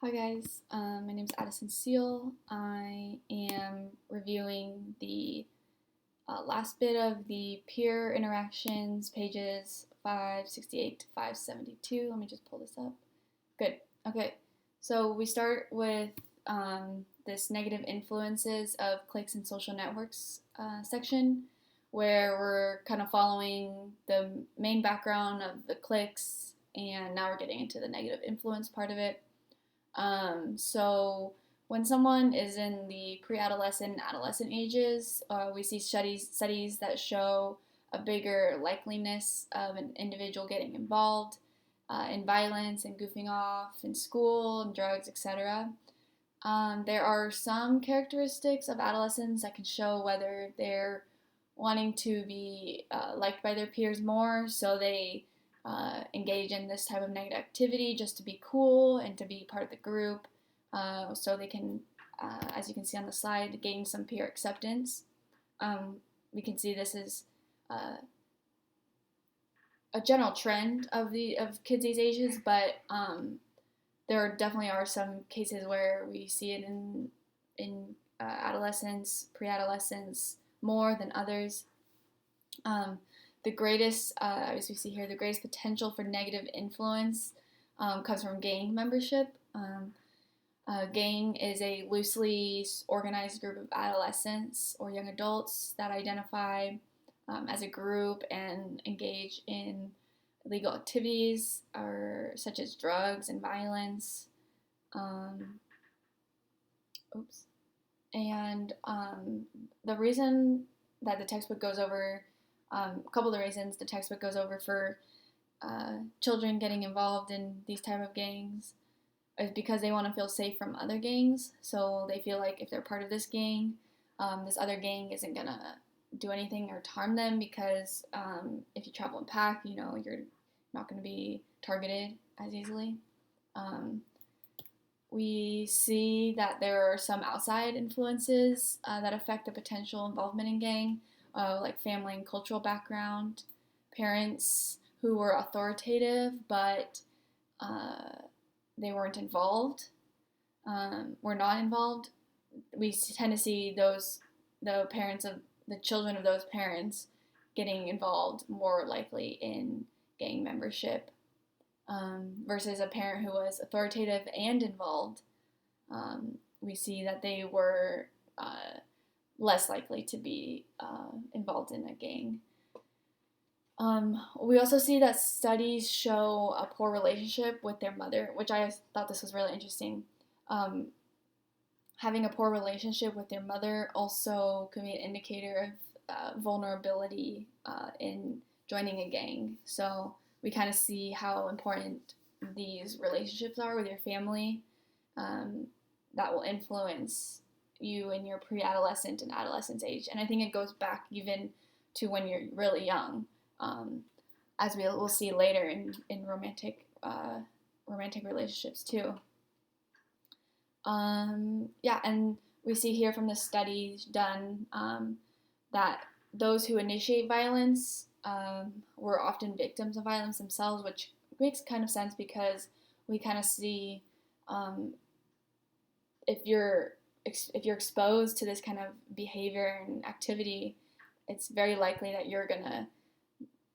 Hi guys, my name is Addison Seale. I am reviewing the last bit of the peer interactions, pages 568 to 572. Let me just pull this up. Good. Okay, so we start with this negative influences of cliques and social networks section, where we're kind of following the main background of the cliques, and now we're getting into the negative influence part of it. So when someone is in the pre-adolescent and adolescent ages, we see studies that show a bigger likeliness of an individual getting involved in violence and goofing off in school and drugs, etc. There are some characteristics of adolescents that can show whether they're wanting to be liked by their peers more, so they engage in this type of negative activity just to be cool and to be part of the group, so they can, as you can see on the slide, gain some peer acceptance. We can see this is a general trend of kids these ages, but there definitely are some cases where we see it in adolescents, pre-adolescents more than others. The greatest, as we see here, the greatest potential for negative influence comes from gang membership. Gang is a loosely organized group of adolescents or young adults that identify as a group and engage in illegal activities such as drugs and violence. And the reason that the textbook goes over, a couple of the reasons the textbook goes over for children getting involved in these type of gangs is because they want to feel safe from other gangs. So they feel like if they're part of this gang, this other gang isn't gonna do anything or harm them, because if you travel in pack, you're not going to be targeted as easily. We see that there are some outside influences that affect the potential involvement in gang, like family and cultural background, parents who were authoritative but they weren't involved, were not involved. We tend to see the children of those parents getting involved more likely in gang membership, versus a parent who was authoritative and involved. We see that they were less likely to be involved in a gang. We also see that studies show a poor relationship with their mother, which I thought this was really interesting. Having a poor relationship with their mother also can be an indicator of vulnerability in joining a gang. So we kind of see how important these relationships are with your family, that will influence you in your pre-adolescent and adolescent age. And I think it goes back even to when you're really young, as we'll see later in romantic relationships too. And we see here from the studies done that those who initiate violence were often victims of violence themselves, which makes kind of sense because we kind of see if you're exposed to this kind of behavior and activity, it's very likely that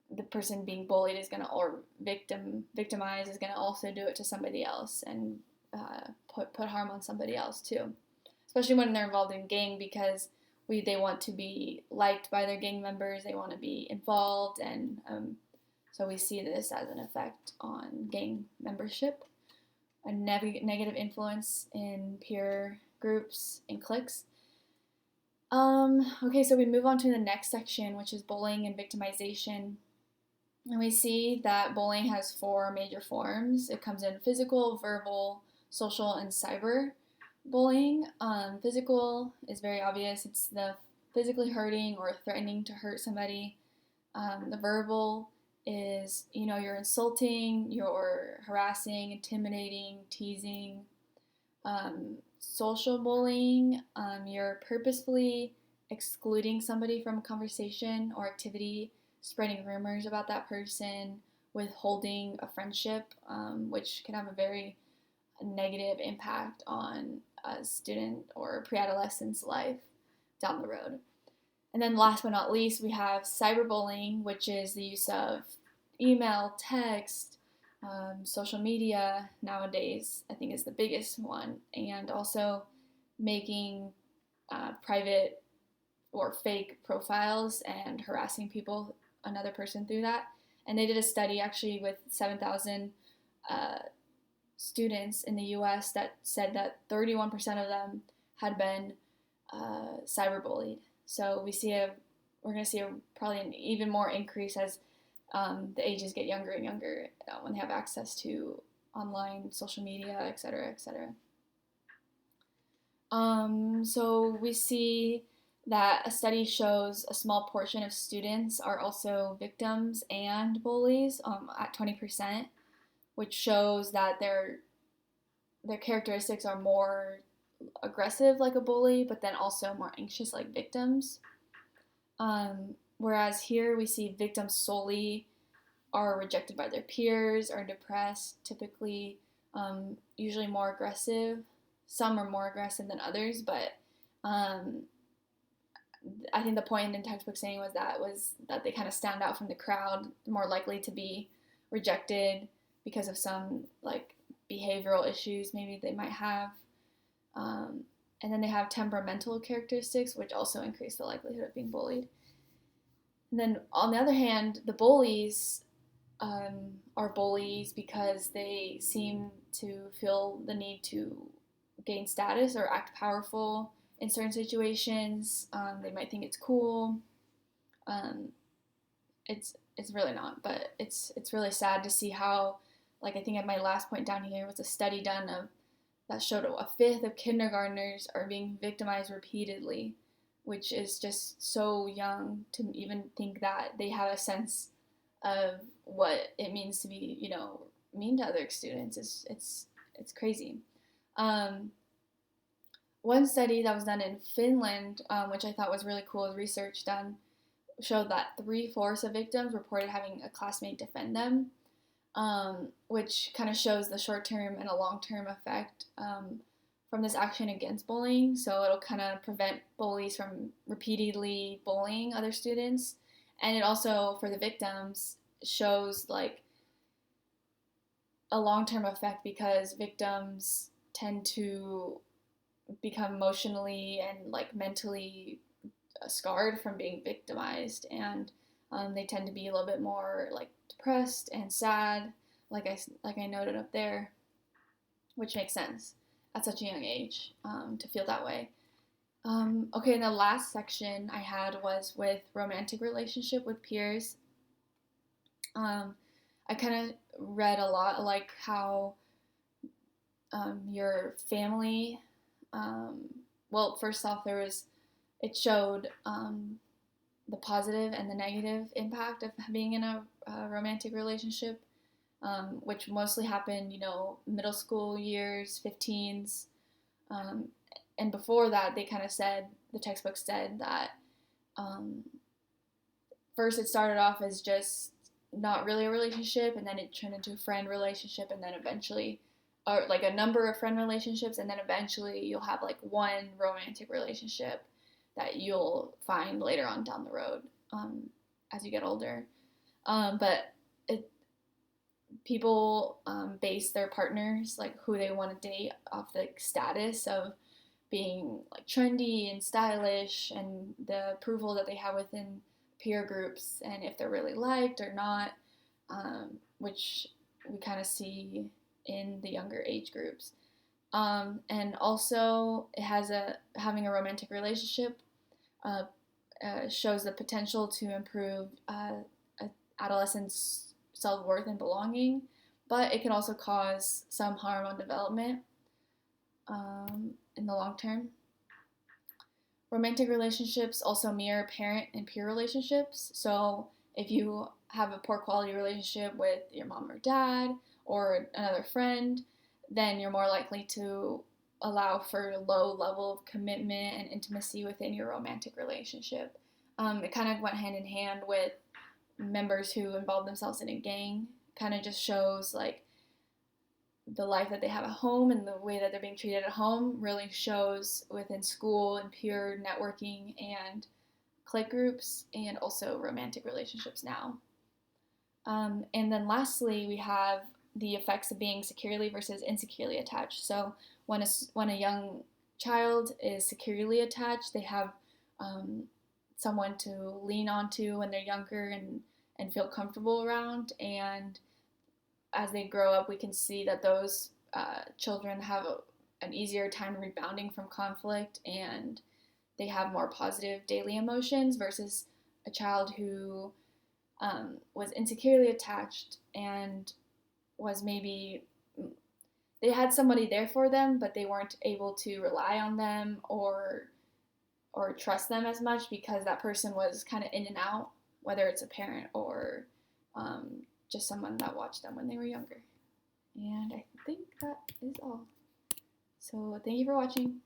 the person being bullied is gonna, or victimized is gonna also do it to somebody else and put harm on somebody else too, especially when they're involved in gang, because they want to be liked by their gang members, they want to be involved, and so we see this as an effect on gang membership, a negative influence in peer groups and cliques. Okay, so we move on to the next section, which is bullying and victimization. And we see that bullying has 4 major forms. It comes in physical, verbal, social, and cyber bullying. Physical is very obvious. It's the physically hurting or threatening to hurt somebody. The verbal is, you're insulting, you're harassing, intimidating, teasing. Social bullying, you're purposefully excluding somebody from a conversation or activity, spreading rumors about that person, withholding a friendship, which can have a very a negative impact on a student or pre-adolescent's life down the road. And then last but not least, we have cyberbullying, which is the use of email, text, social media nowadays, I think is the biggest one, and also making private or fake profiles and harassing another person through that. And they did a study actually with 7,000 students in the U.S. that said that 31% of them had been cyberbullied. So we're going to see probably an even more increase as the ages get younger and younger when they have access to online social media, et cetera, et cetera. So we see that a study shows a small portion of students are also victims and bullies at 20%, which shows that their characteristics are more aggressive like a bully, but then also more anxious like victims. Whereas here we see victims solely are rejected by their peers, are depressed, typically usually more aggressive. Some are more aggressive than others, but I think the point in the textbook saying was that they kind of stand out from the crowd, more likely to be rejected because of some like behavioral issues maybe they might have. And then they have temperamental characteristics, which also increase the likelihood of being bullied. And then on the other hand, the bullies are bullies because they seem to feel the need to gain status or act powerful in certain situations. They might think it's cool. It's really not, but it's really sad to see how, like I think at my last point down here was a study done that showed a fifth of kindergartners are being victimized repeatedly, which is just so young to even think that they have a sense of what it means to be, mean to other students. It's crazy. One study that was done in Finland, which I thought was really cool, research done, showed that 3/4 of victims reported having a classmate defend them, which kind of shows the short-term and a long-term effect from this action against bullying. So it'll kind of prevent bullies from repeatedly bullying other students. And it also, for the victims, shows like a long-term effect because victims tend to become emotionally and like mentally scarred from being victimized, and they tend to be a little bit more like depressed and sad, like I noted up there, which makes sense at such a young age to feel that way. Okay, and the last section I had was with romantic relationship with peers. I kind of read a lot like how your family, well, first off, it showed the positive and the negative impact of being in a romantic relationship, which mostly happened, middle school years, 15s. And before that, they kind of said, the textbook said that first it started off as just not really a relationship, and then it turned into a friend relationship, and then eventually, or like a number of friend relationships, and then eventually you'll have like one romantic relationship that you'll find later on down the road as you get older. But people base their partners, like who they want to date, off the status of being like trendy and stylish and the approval that they have within peer groups and if they're really liked or not, which we kind of see in the younger age groups. And also it has having a romantic relationship shows the potential to improve adolescents' self-worth and belonging, but it can also cause some harm on development in the long term. Romantic relationships also mirror parent and peer relationships. So if you have a poor quality relationship with your mom or dad or another friend, then you're more likely to allow for a low level of commitment and intimacy within your romantic relationship. It kind of went hand in hand with members who involve themselves in a gang. Kind of just shows like the life that they have at home and the way that they're being treated at home really shows within school and peer networking and clique groups and also romantic relationships now. And then lastly, we have the effects of being securely versus insecurely attached. So when a young child is securely attached, they have someone to lean onto when they're younger and feel comfortable around. And as they grow up, we can see that those children have an easier time rebounding from conflict, and they have more positive daily emotions versus a child who was insecurely attached and was maybe they had somebody there for them, but they weren't able to rely on them or trust them as much because that person was kind of in and out, whether it's a parent or just someone that watched them when they were younger. And I think that is all. So thank you for watching.